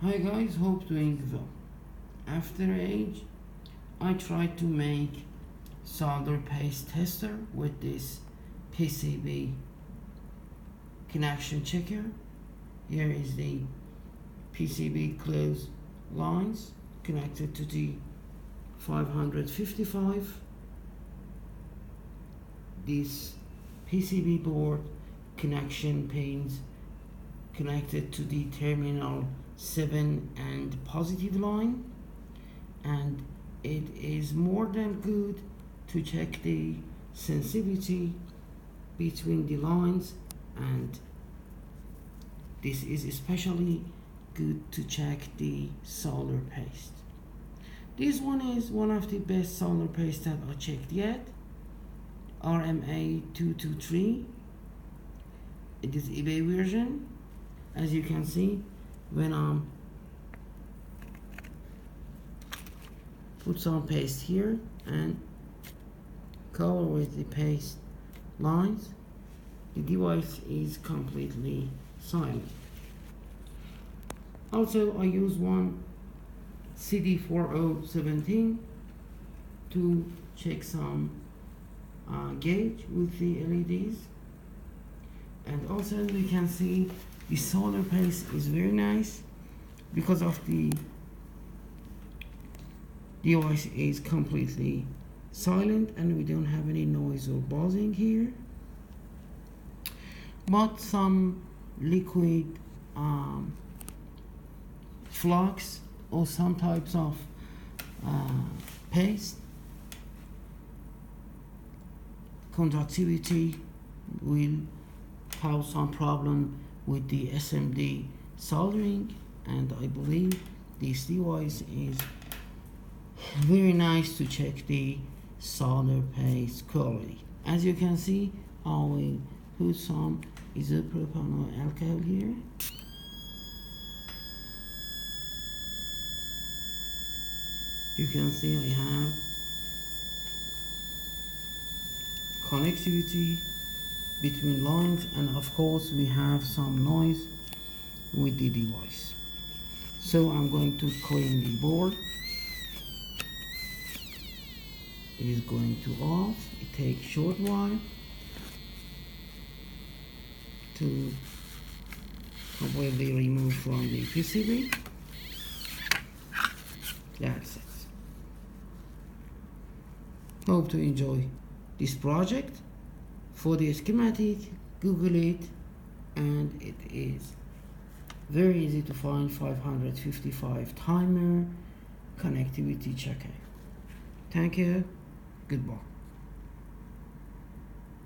Hi guys, hope doing well. After age, I tried to make solder paste tester with this PCB connection checker. Here is the PCB closed lines connected to the 555. This PCB board connection pins connected to the terminal 7 and positive line, and it is more than good to check the sensitivity between the lines, and this is especially good to check the solder paste. This one is one of the best solder paste that I checked yet, RMA 223. It is eBay version. As you can see, when I put some paste here and cover with the paste lines, the device is completely silent. Also, I use one CD4017 to check some gauge with the LEDs, and also you can see the solder paste is very nice because of the device is completely silent and we don't have any noise or buzzing here, but some liquid flux or some types of paste conductivity will have some problem with the SMD soldering, and I believe this device is very nice to check the solder paste quality. As you can see, I will put some isopropyl alcohol here. You can see I have connectivity between lines, and of course we have some noise with the device. So I'm going to clean the board. It is going to off. It takes short while to completely remove from the PCB. That's it. Hope to enjoy this project. For the schematic, Google it, and it is very easy to find. 555 timer connectivity checker. Thank you. Goodbye.